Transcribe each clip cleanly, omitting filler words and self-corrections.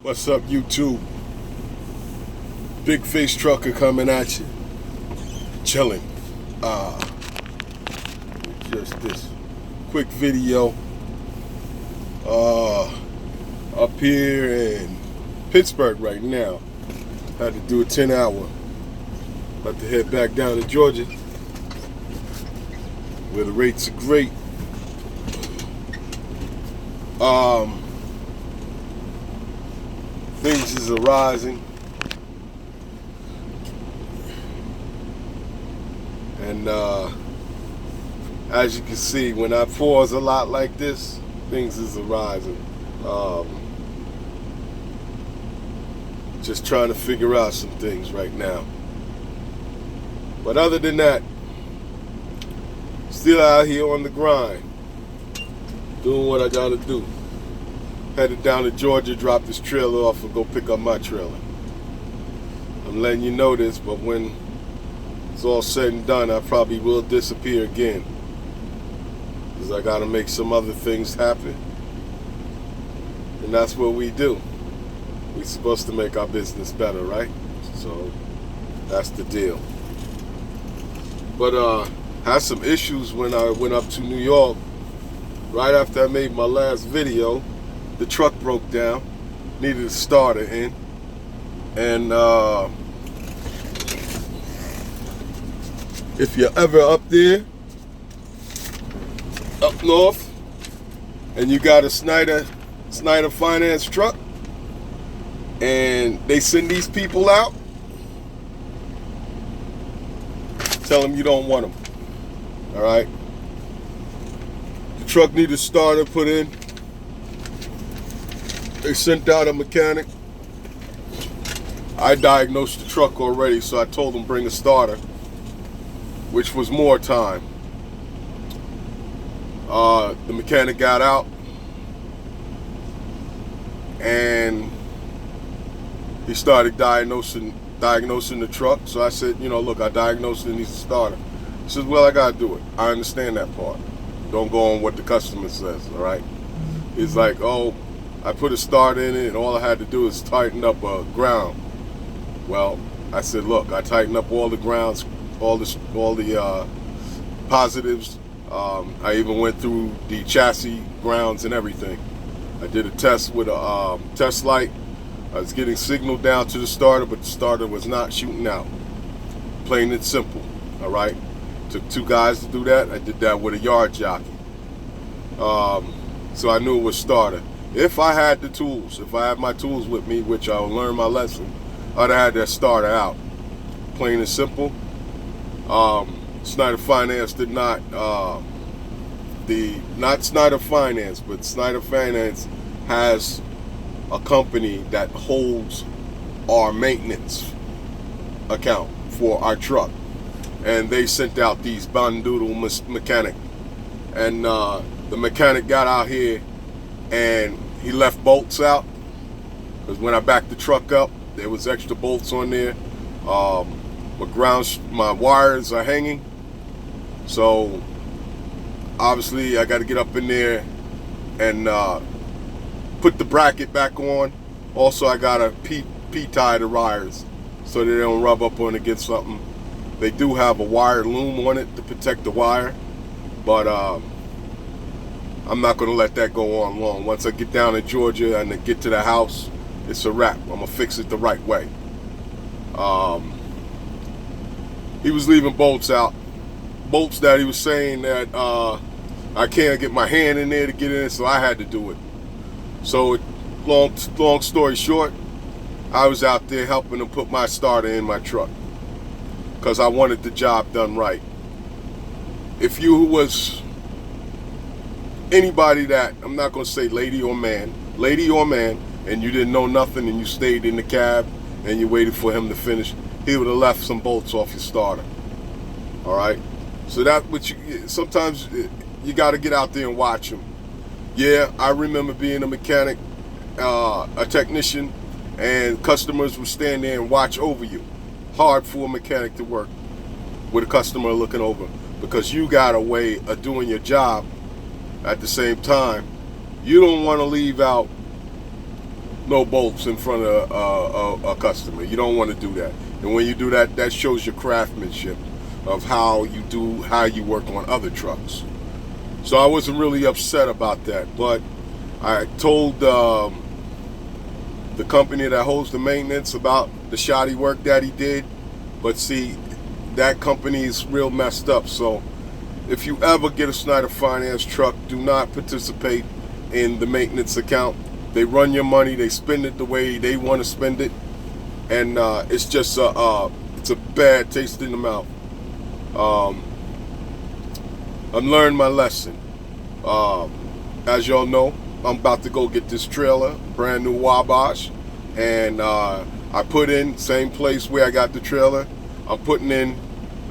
What's up, YouTube? Big Face Trucker coming at you. Chilling. Just this quick video. Up here in Pittsburgh right now. Had to do a 10-hour. About to head back down to Georgia, where the rates are great. Things is arising, and as you can see, when I pause a lot like this, things is arising. Just trying to figure out some things right now, but other than that, still out here on the grind, doing what I gotta do. Headed down to Georgia, drop this trailer off and go pick up my trailer. I'm letting you know this, but when it's all said and done, I probably will disappear again, because I gotta make some other things happen. And that's what we do. We're supposed to make our business better, right? So that's the deal. But had some issues when I went up to New York. Right after I made my last video, the truck broke down, needed a starter in, and if you're ever up there, up north, and you got a Snyder Finance truck, and they send these people out, tell them you don't want them, all right? The truck needed a starter put in. They sent out a mechanic. I diagnosed the truck already, so I told them bring a starter, which was more time. The mechanic got out, and he started diagnosing the truck. So I said, look, I diagnosed it needs a starter. He says, well, I gotta do it. I understand that part. Don't go on what the customer says, all right? He's like, oh, I put a starter in it, and all I had to do is tighten up a ground. Well, I said, look, I tightened up all the grounds, all the positives. I even went through the chassis grounds and everything. I did a test with a test light. I was getting signal down to the starter, but the starter was not shooting out. Plain and simple, all right? Took two guys to do that. I did that with a yard jockey. So I knew it was starter. If I had the tools, if I had my tools with me, which I'll learn my lesson, I'd have had that starter out. Plain and simple. Snyder Finance did not, not Snyder Finance, but Snyder Finance has a company that holds our maintenance account for our truck. And they sent out these bandoodle mechanic. And the mechanic got out here, and he left bolts out, because when I backed the truck up, there was extra bolts on there. My wires are hanging, so obviously I got to get up in there and put the bracket back on. Also, I got to P-tie the wires so they don't rub up on against something. They do have a wire loom on it to protect the wire, but I'm not going to let that go on long. Once I get down to Georgia and get to the house, it's a wrap. I'm going to fix it the right way. He was leaving bolts out. Bolts that he was saying that I can't get my hand in there to get in, so I had to do it. So long story short, I was out there helping him put my starter in my truck, because I wanted the job done right. If you was anybody that, I'm not going to say lady or man, and you didn't know nothing and you stayed in the cab and you waited for him to finish, he would have left some bolts off your starter. All right? So sometimes you got to get out there and watch him. Yeah, I remember being a mechanic, a technician, and customers would stand there and watch over you. Hard for a mechanic to work with a customer looking over, because you got a way of doing your job. At the same time, you don't want to leave out no bolts in front of a customer. You don't want to do that. And when you do that, that shows your craftsmanship of how you work on other trucks. So I wasn't really upset about that, but I told the company that holds the maintenance about the shoddy work that he did. But see, that company is real messed up. So if you ever get a Snyder Finance truck, do not participate in the maintenance account. They run your money, they spend it the way they want to spend it, and it's just it's a bad taste in the mouth. I've learned my lesson. As y'all know, I'm about to go get this trailer, brand new Wabash, and I put in same place where I got the trailer. I'm putting in.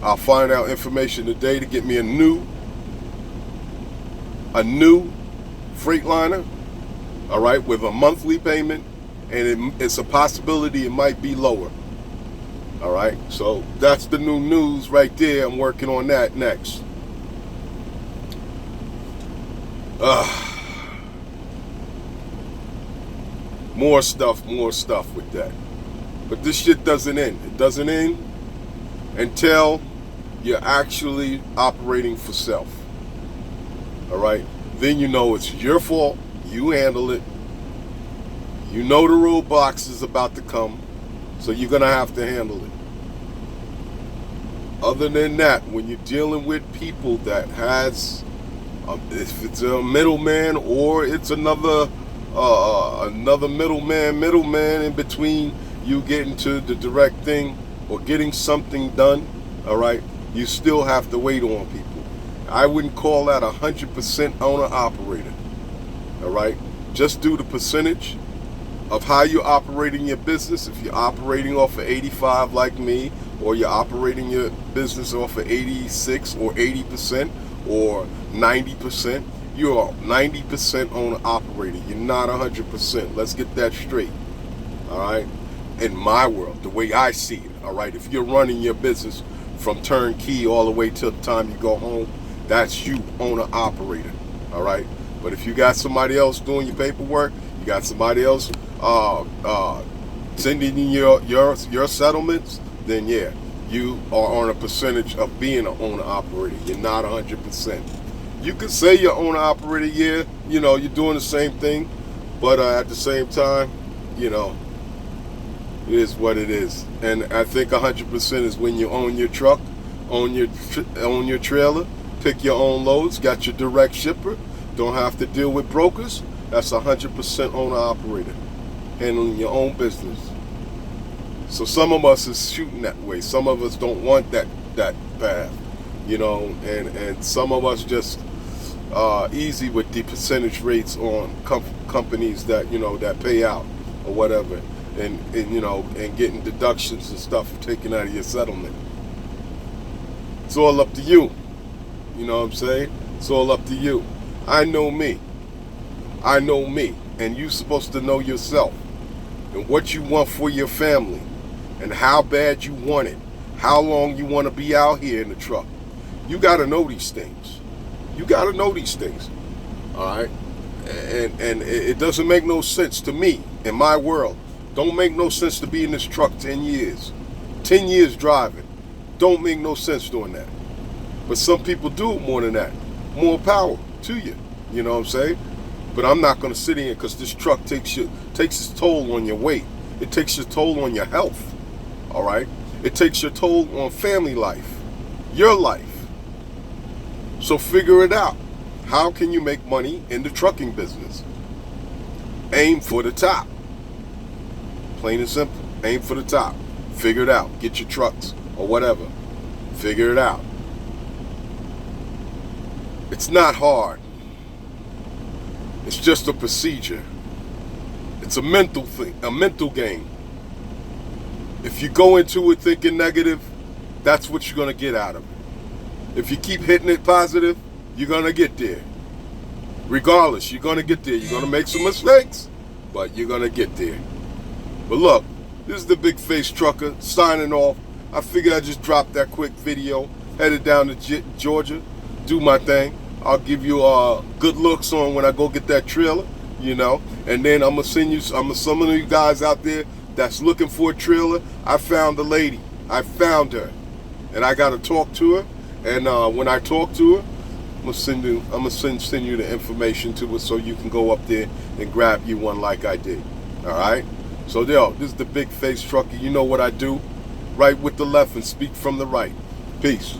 I'll find out information today to get me a new Freightliner. All right, with a monthly payment, and it's a possibility it might be lower. All right, so that's the new news right there. I'm working on that next. More stuff with that. But this shit doesn't end. It doesn't end until you're actually operating for self. All right? Then you know it's your fault. You handle it. You know the roadblocks is about to come, so you're going to have to handle it. Other than that, when you're dealing with people that has, if it's a middleman or it's another middleman in between you getting to the direct thing or getting something done, all right, you still have to wait on people. I wouldn't call that 100% owner-operator, all right? Just do the percentage of how you're operating your business. If you're operating off of 85 like me, or you're operating your business off of 86 or 80% or 90%, you're 90% owner-operator. You're not 100%. Let's get that straight, all right? In my world, the way I see it, all right? If you're running your business from turnkey all the way till the time you go home, that's you, owner-operator, all right? But if you got somebody else doing your paperwork, you got somebody else sending in your settlements, then yeah, you are on a percentage of being an owner-operator. You're not 100%. You could say you're owner-operator, yeah, you know, you're doing the same thing, but at the same time, you know, it is what it is. And I think 100% is when you own your truck, own your trailer, pick your own loads, got your direct shipper, don't have to deal with brokers. That's 100% owner-operator, handling your own business. So some of us is shooting that way. Some of us don't want that path, you know, and some of us just easy with the percentage rates on companies that, you know, that pay out or whatever. And you know, and getting deductions and stuff taken out of your settlement. It's all up to you. You know what I'm saying? It's all up to you. I know me, and you're supposed to know yourself and what you want for your family and how bad you want it, how long you want to be out here in the truck. You got to know these things. You got to know these things, all right? And it doesn't make no sense to me in my world. Don't make no sense to be in this truck 10 years. 10 years driving. Don't make no sense doing that. But some people do more than that. More power to you. You know what I'm saying? But I'm not going to sit in because this truck takes its toll on your weight. It takes your toll on your health. All right? It takes your toll on family life. Your life. So figure it out. How can you make money in the trucking business? Aim for the top. Plain and simple. Aim for the top. Figure it out. Get your trucks or whatever. Figure it out. It's not hard. It's just a procedure. It's a mental thing, a mental game. If you go into it thinking negative, that's what you're going to get out of it. If you keep hitting it positive, you're going to get there. Regardless, you're going to get there. You're going to make some mistakes, but you're going to get there. But look, this is the Big Face Trucker signing off. I figured I'd just drop that quick video. Headed down to Georgia, do my thing. I'll give you good looks on when I go get that trailer, you know. And then I'm gonna send you. Some of you guys out there that's looking for a trailer. I found the lady. I found her, and I gotta talk to her. And when I talk to her, I'm gonna send you the information to her so you can go up there and grab you one like I did. All right. So yo, this is the Big Face Trucker. You know what I do. Right with the left and speak from the right. Peace.